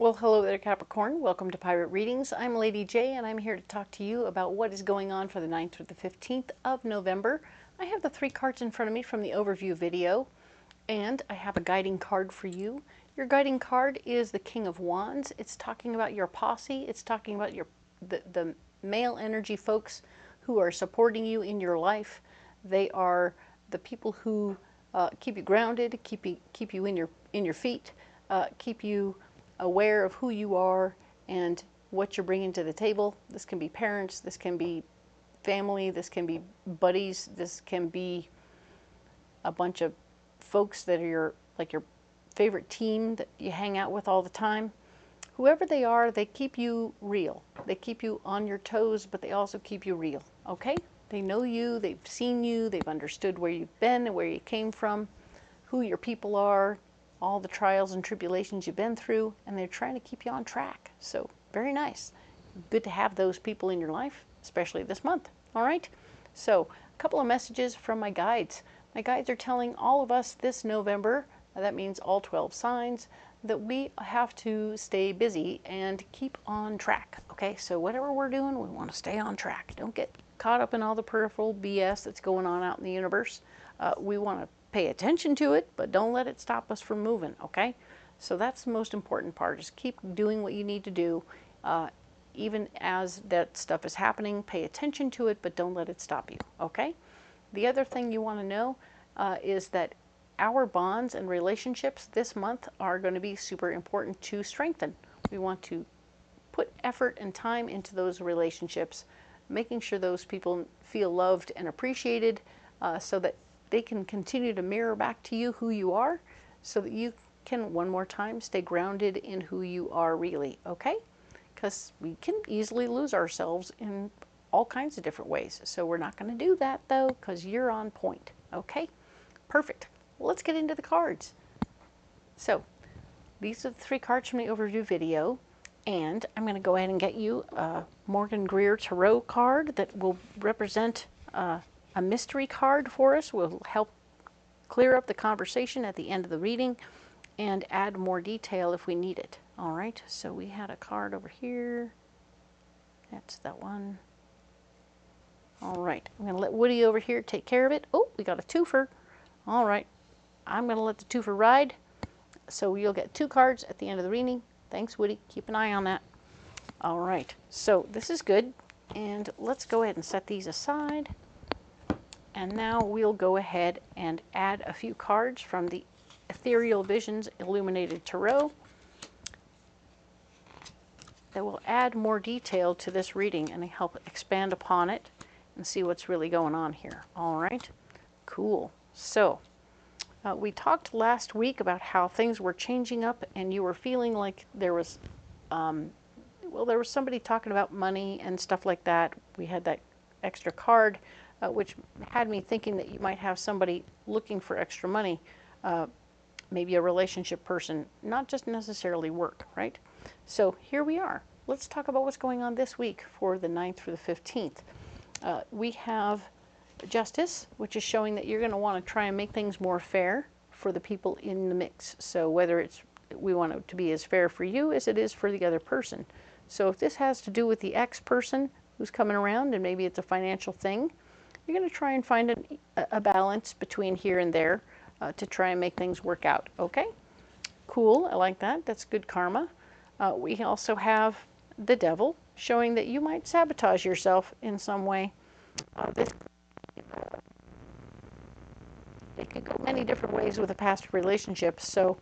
Well, hello there, Capricorn. Welcome to Pirate Readings. I'm Lady J, and I'm here to talk to you about what is going on for the 9th through the 15th of November. I have the 3 cards in front of me from the overview video, and I have a guiding card for you. Your guiding card is the King of Wands. It's talking about your posse. It's talking about the male energy folks who are supporting you in your life. They are the people who keep you grounded, keep you in your feet, keep you aware of who you are and what you're bringing to the table. This can be parents, this can be family, this can be buddies, this can be a bunch of folks that are your favorite team that you hang out with all the time. Whoever they are, they keep you real. They keep you on your toes, but they also keep you real, okay? They know you, they've seen you, they've understood where you've been and where you came from, who your people are, all the trials and tribulations you've been through, and they're trying to keep you on track. So very nice. Good to have those people in your life, especially this month. All right. So a couple of messages from my guides. My guides are telling all of us this November, that means all 12 signs, that we have to stay busy and keep on track. Okay. So whatever we're doing, we want to stay on track. Don't get caught up in all the peripheral BS that's going on out in the universe. We want to pay attention to it, but don't let it stop us from moving, okay? So that's the most important part, is keep doing what you need to do. Even as that stuff is happening, pay attention to it, but don't let it stop you, okay? The other thing you want to know is that our bonds and relationships this month are going to be super important to strengthen. We want to put effort and time into those relationships, making sure those people feel loved and appreciated, so that they can continue to mirror back to you who you are, so that you can one more time stay grounded in who you are really, okay? Because we can easily lose ourselves in all kinds of different ways. So we're not going to do that though, because you're on point, okay? Perfect. Well, let's get into the cards. So these are the 3 cards from the overview video, and I'm going to go ahead and get you a Morgan-Greer tarot card that will represent a mystery card for us. Will help clear up the conversation at the end of the reading and add more detail if we need it. All right, so we had a card over here. That's that one. All right, I'm going to let Woody over here take care of it. Oh, we got a twofer. All right, I'm going to let the twofer ride. So you'll get 2 cards at the end of the reading. Thanks, Woody. Keep an eye on that. All right, so this is good. And let's go ahead and set these aside. And now we'll go ahead and add a few cards from the Ethereal Visions Illuminated Tarot that will add more detail to this reading and help expand upon it and see what's really going on here. All right, cool. So we talked last week about how things were changing up and you were feeling like there was, well, there was somebody talking about money and stuff like that. We had that extra card, which had me thinking that you might have somebody looking for extra money, maybe a relationship person, not just necessarily work, right? So here we are. Let's talk about what's going on this week for the 9th through the 15th. We have Justice, which is showing that you're going to want to try and make things more fair for the people in the mix. So whether we want it to be as fair for you as it is for the other person. So if this has to do with the ex person who's coming around and maybe it's a financial thing, you're going to try and find a balance between here and there to try and make things work out. Okay? Cool. I like that. That's good karma. We also have the Devil, showing that you might sabotage yourself in some way. It could go many different ways with a past relationship. So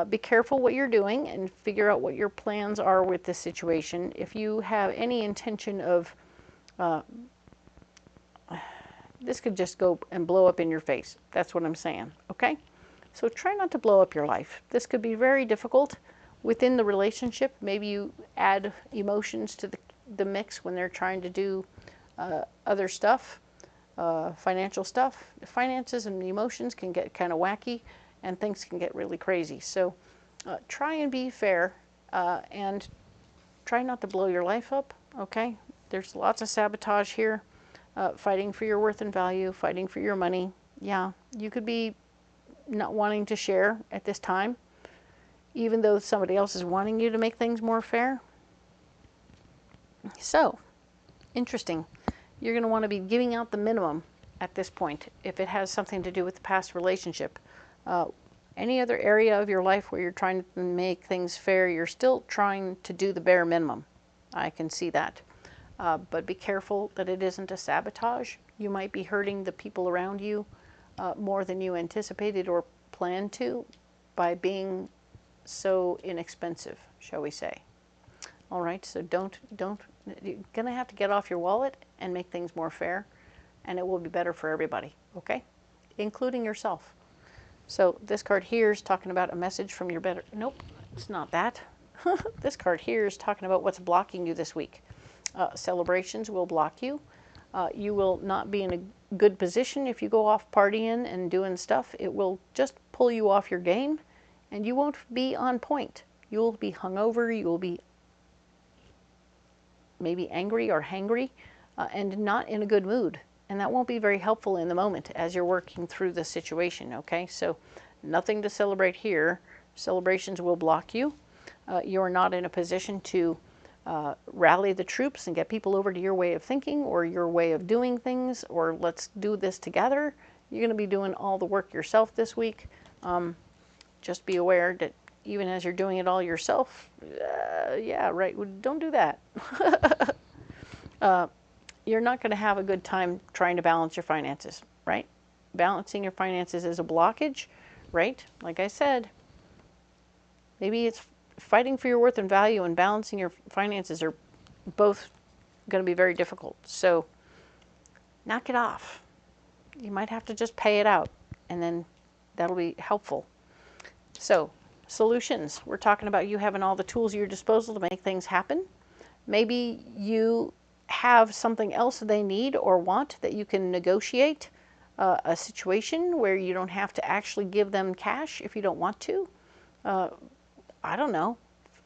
be careful what you're doing and figure out what your plans are with this situation. If you have any intention of this could just go and blow up in your face. That's what I'm saying, okay? So try not to blow up your life. This could be very difficult within the relationship. Maybe you add emotions to the mix when they're trying to do other stuff, financial stuff. Finances and emotions can get kind of wacky and things can get really crazy. So try and be fair and try not to blow your life up, okay? There's lots of sabotage here. Fighting for your worth and value, fighting for your money. Yeah, you could be not wanting to share at this time. even though somebody else is wanting you to make things more fair. So, interesting. You're going to want to be giving out the minimum at this point if it has something to do with the past relationship. Any other area of your life where you're trying to make things fair, you're still trying to do the bare minimum. I can see that. But be careful that it isn't a sabotage. You might be hurting the people around you more than you anticipated or planned to by being so inexpensive, shall we say. All right, so you're going to have to get off your wallet and make things more fair, and it will be better for everybody, okay? Including yourself. So this card here is talking about a message from your better... Nope, it's not that. This card here is talking about what's blocking you this week. Celebrations will block you. You will not be in a good position if you go off partying and doing stuff. It will just pull you off your game, and you won't be on point. You'll be hungover, you will be maybe angry or hangry, and not in a good mood. And that won't be very helpful in the moment as you're working through the situation, okay? So nothing to celebrate here. Celebrations will block you. You're not in a position to rally the troops and get people over to your way of thinking or your way of doing things, or let's do this together. You're going to be doing all the work yourself this week. Just be aware that even as you're doing it all yourself, yeah, right, don't do that. You're not going to have a good time trying to balance your finances, right? Balancing your finances is a blockage, right? Like I said, maybe it's fighting for your worth and value and balancing your finances are both going to be very difficult. So knock it off. You might have to just pay it out, and then that'll be helpful. So solutions. We're talking about you having all the tools at your disposal to make things happen. Maybe you have something else they need or want that you can negotiate a situation where you don't have to actually give them cash if you don't want to. I don't know.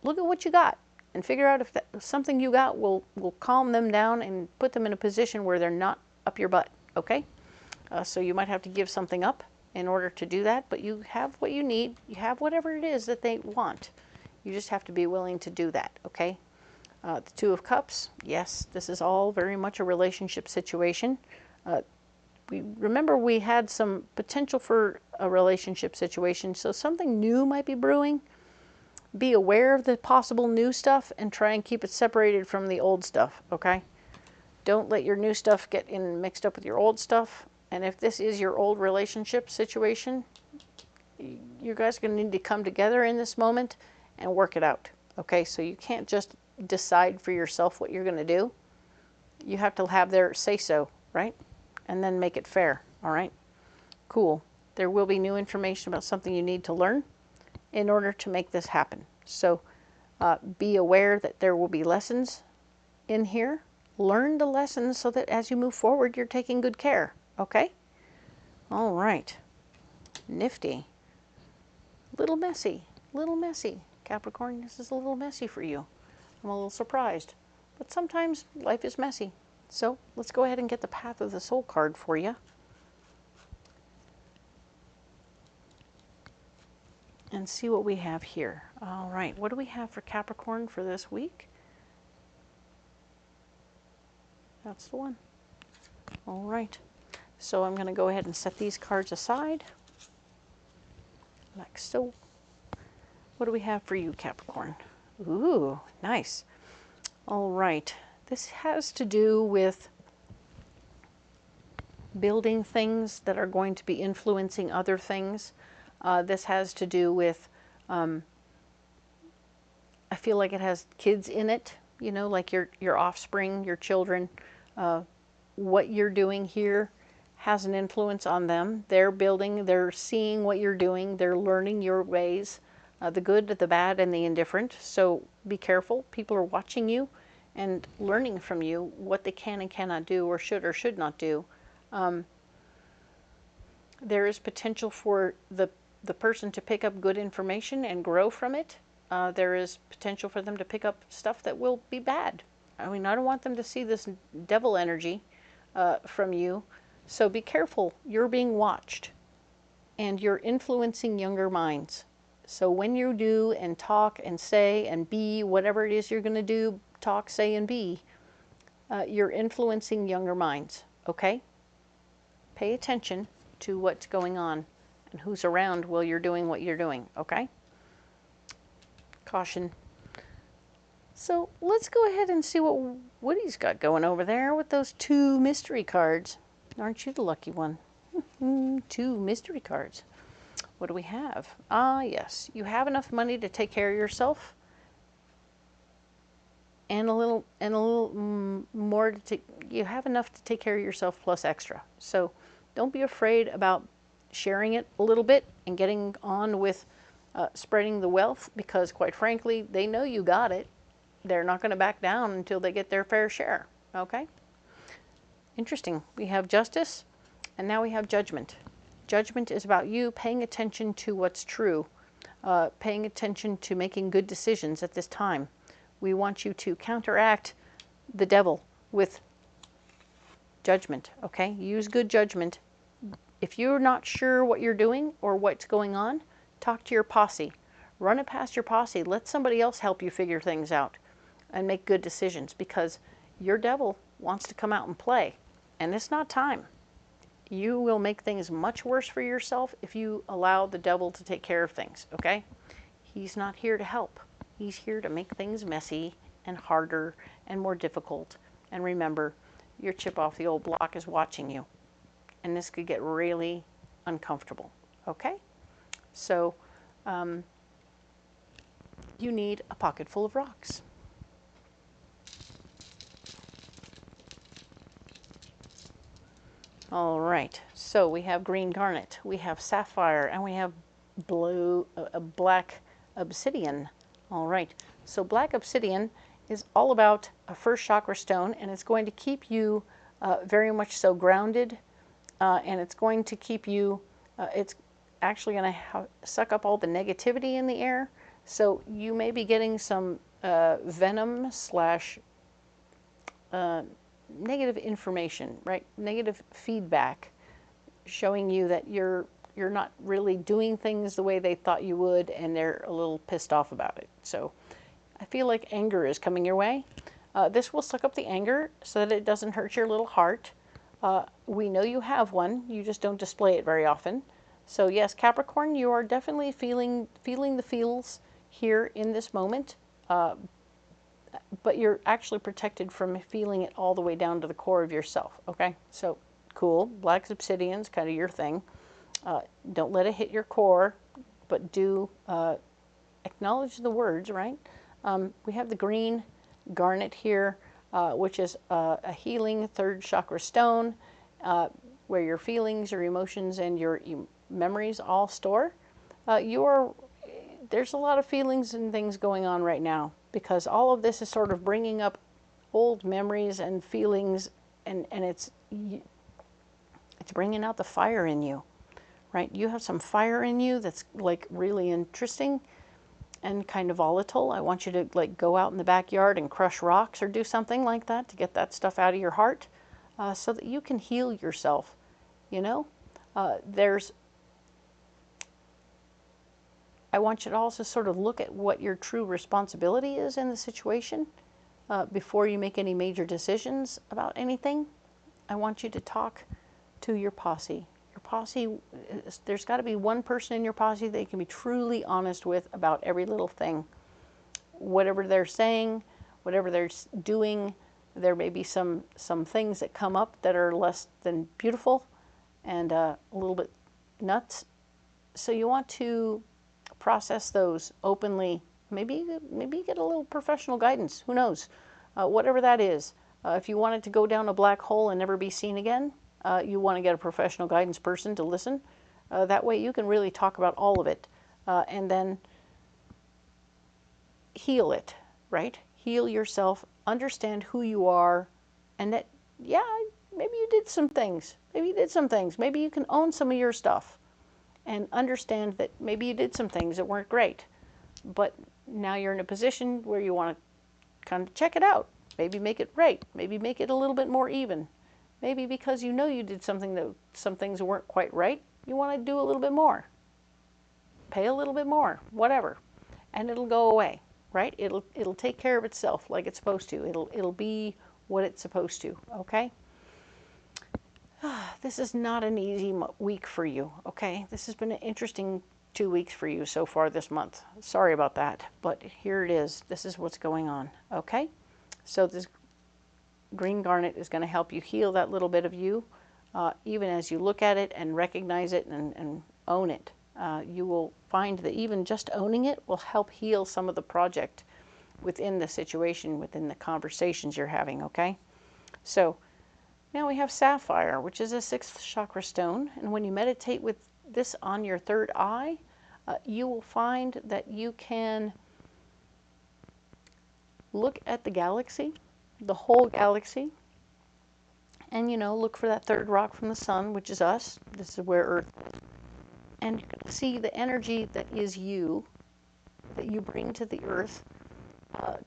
Look at what you got and figure out if something you got will calm them down and put them in a position where they're not up your butt, okay? So you might have to give something up in order to do that, but you have what you need. You have whatever it is that they want. You just have to be willing to do that, okay? The Two of Cups, yes, this is all very much a relationship situation. Remember we had some potential for a relationship situation, so something new might be brewing. Be aware of the possible new stuff and try and keep it separated from the old stuff, okay? Don't let your new stuff get mixed up with your old stuff. And if this is your old relationship situation, you guys are going to need to come together in this moment and work it out, okay? So you can't just decide for yourself what you're going to do. You have to have their say-so, right? And then make it fair, all right? Cool. There will be new information about something you need to learn in order to make this happen. So be aware that there will be lessons in here. Learn the lessons so that as you move forward, you're taking good care, okay? All right. Nifty. Little messy, Capricorn. This is a little messy for you. I'm a little surprised, but sometimes life is messy. So let's go ahead and get the Path of the Soul card for you. And see what we have here. All right, what do we have for Capricorn for this week? That's the one. All right, so I'm going to go ahead and set these cards aside, like so. What do we have for you, Capricorn? Ooh, nice. All right, this has to do with building things that are going to be influencing other things. This has to do with, I feel like it has kids in it, you know, like your offspring, your children. What you're doing here has an influence on them. They're building, they're seeing what you're doing, they're learning your ways, the good, the bad, and the indifferent. So be careful. People are watching you and learning from you what they can and cannot do or should not do. There is potential for the person to pick up good information and grow from it. There is potential for them to pick up stuff that will be bad. I mean, I don't want them to see this devil energy from you. So be careful. You're being watched and you're influencing younger minds. So when you do and talk and say and be whatever it is you're going to do, talk, say, and be, you're influencing younger minds, okay? Pay attention to what's going on and who's around while you're doing what you're doing, okay? Caution. So let's go ahead and see what Woody's got going over there with those 2 mystery cards. Aren't you the lucky one? 2 mystery cards. What do we have? Ah, yes. You have enough money to take care of yourself, and a little more to take. You have enough to take care of yourself plus extra. So don't be afraid about sharing it a little bit and getting on with spreading the wealth, because quite frankly, they know you got it. They're not going to back down until they get their fair share. Okay? Interesting. We have justice, and now we have judgment. Judgment is about you paying attention to what's true, paying attention to making good decisions at this time. We want you to counteract the devil with judgment, okay? Use good judgment. If you're not sure what you're doing or what's going on, talk to your posse. Run it past your posse. Let somebody else help you figure things out and make good decisions, because your devil wants to come out and play, and it's not time. You will make things much worse for yourself if you allow the devil to take care of things, okay? He's not here to help. He's here to make things messy and harder and more difficult. And remember, your chip off the old block is watching you. And this could get really uncomfortable, okay? So, you need a pocket full of rocks. All right, so we have green garnet, we have sapphire, and we have black obsidian. All right, so black obsidian is all about a first chakra stone, and it's going to keep you very much so grounded, and it's going to keep you, it's actually going to suck up all the negativity in the air. So you may be getting some venom slash negative information, right? Negative feedback showing you that you're not really doing things the way they thought you would, and they're a little pissed off about it. So I feel like anger is coming your way. This will suck up the anger so that it doesn't hurt your little heart. We know you have one, you just don't display it very often. So yes, Capricorn, you are definitely feeling the feels here in this moment. But you're actually protected from feeling it all the way down to the core of yourself, okay? So, cool. Black obsidian's kind of your thing. Don't let it hit your core, but do acknowledge the words, right? We have the green garnet here, which is a healing 3rd chakra stone, where your feelings, your emotions, and your memories all store. There's a lot of feelings and things going on right now, because all of this is sort of bringing up old memories and feelings, and it's bringing out the fire in you, right? You have some fire in you that's like really interesting and kind of volatile. I want you to like go out in the backyard and crush rocks or do something like that to get that stuff out of your heart, so that you can heal yourself, you know? I want you to also sort of look at what your true responsibility is in the situation before you make any major decisions about anything. I want you to talk to your posse. Your posse, there's got to be one person in your posse that you can be truly honest with about every little thing. Whatever they're saying, whatever they're doing, there may be some things that come up that are less than beautiful and a little bit nuts. So you want to process those openly. Maybe get a little professional guidance. Who knows? Whatever that is. If you want it to go down a black hole and never be seen again, you want to get a professional guidance person to listen. That way you can really talk about all of it, and then heal it, right? Heal yourself, understand who you are, and that, yeah, maybe you did some things. Maybe you did some things. Maybe you can own some of your stuff and understand that maybe you did some things that weren't great, but now you're in a position where you want to kind of check it out. Maybe make it right. Maybe make it a little bit more even. Maybe because you know you did something that some things weren't quite right, you want to do a little bit more. pay a little bit more, whatever, and it'll go away, right? It'll take care of itself like it's supposed to. It'll be what it's supposed to, okay? This is not an easy week for you, okay? This has been an interesting 2 weeks for you so far this month. Sorry about that, but here it is. This is what's going on, okay? So this green garnet is going to help you heal that little bit of you, even as you look at it and recognize it and own it. You will find that even just owning it will help heal some of the project within the situation, within the conversations you're having, okay? So now we have sapphire, which is a 6th chakra stone, and when you meditate with this on your third eye, you will find that you can look at the galaxy, the whole galaxy, and, you know, look for that third rock from the sun, which is us. This is where Earth is. And you can see the energy that is you, that you bring to the Earth,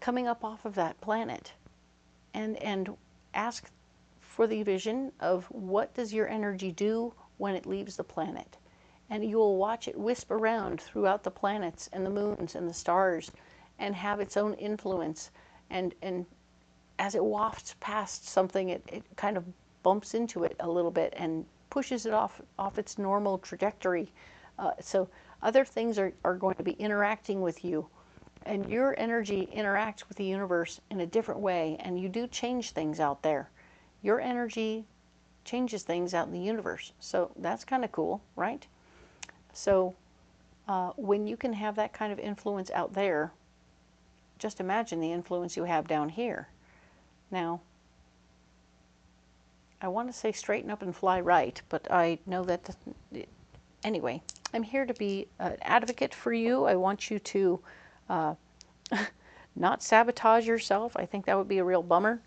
coming up off of that planet. And ask for the vision of what does your energy do when it leaves the planet. And you will watch it wisp around throughout the planets and the moons and the stars and have its own influence. And as it wafts past something, it kind of bumps into it a little bit and pushes it off its normal trajectory. So other things are going to be interacting with you, and your energy interacts with the universe in a different way, and you do change things out there. Your energy changes things out in the universe, so that's kind of cool, right? So when you can have that kind of influence out there, just imagine the influence you have down here. Now, I want to say straighten up and fly right, but I know that, anyway, I'm here to be an advocate for you. I want you to not sabotage yourself. I think that would be a real bummer.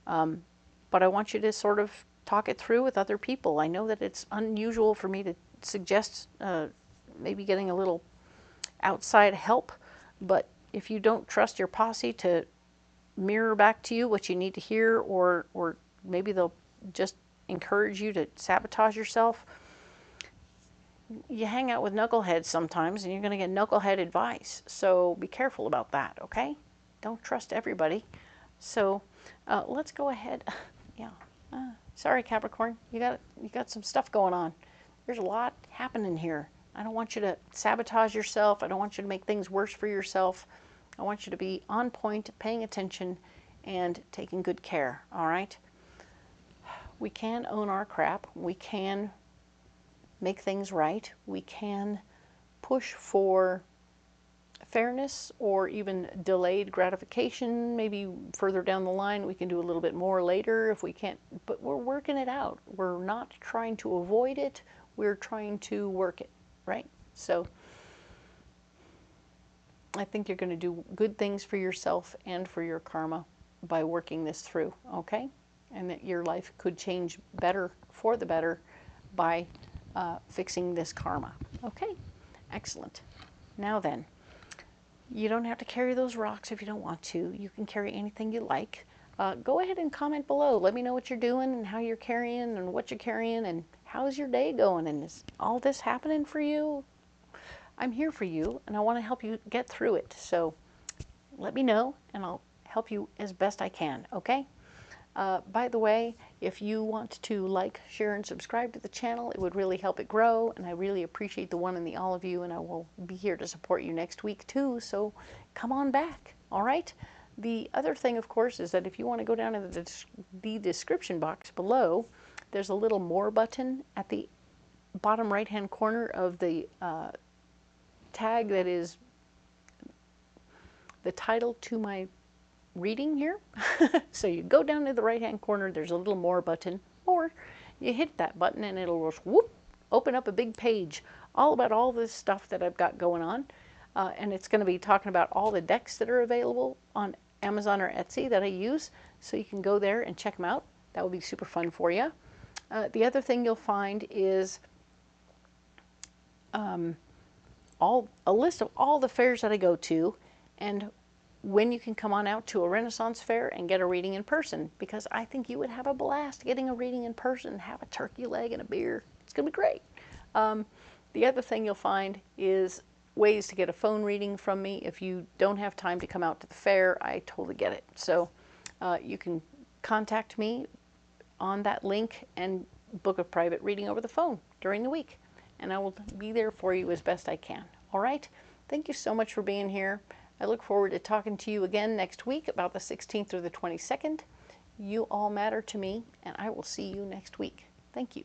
But I want you to sort of talk it through with other people. I know that it's unusual for me to suggest maybe getting a little outside help, but if you don't trust your posse to mirror back to you what you need to hear, or maybe they'll just encourage you to sabotage yourself, you hang out with knuckleheads sometimes and you're going to get knucklehead advice. So be careful about that, okay? Don't trust everybody. So let's go ahead. Yeah. Sorry, Capricorn. You got some stuff going on. There's a lot happening here. I don't want you to sabotage yourself. I don't want you to make things worse for yourself. I want you to be on point, paying attention, and taking good care, all right? We can own our crap. We can make things right. We can push for fairness or even delayed gratification. Maybe further down the line we can do a little bit more later if we can't, but we're working it out. We're not trying to avoid it. We're trying to work it, right? So I think you're going to do good things for yourself and for your karma by working this through, okay? And that your life could change better, for the better, by fixing this karma. Okay, excellent. Now then, you don't have to carry those rocks if you don't want to. You can carry anything you like. Go ahead and comment below. Let me know what you're doing and how you're carrying and what you're carrying and how's your day going, and is all this happening for you? I'm here for you, and I want to help you get through it. So let me know, and I'll help you as best I can, okay? By the way, if you want to like, share, and subscribe to the channel, it would really help it grow, and I really appreciate the one and the all of you, and I will be here to support you next week too, so come on back, all right? The other thing, of course, is that if you want to go down in the description box below, there's a little more button at the bottom right-hand corner of the tag that is the title to my reading here. So you go down to the right hand corner, there's a little more button, or you hit that button and it'll just whoop, open up a big page all about all this stuff that I've got going on, and it's going to be talking about all the decks that are available on Amazon or Etsy that I use, so you can go there and check them out. That will be super fun for you. The other thing you'll find is a list of all the fairs that I go to, and when you can come on out to a Renaissance fair and get a reading in person, because I think you would have a blast getting a reading in person, have a turkey leg and a beer. It's going to be great. The other thing you'll find is ways to get a phone reading from me. If you don't have time to come out to the fair, I totally get it. So you can contact me on that link and book a private reading over the phone during the week, and I will be there for you as best I can. All right? Thank you so much for being here. I look forward to talking to you again next week about the 16th or the 22nd. You all matter to me, and I will see you next week. Thank you.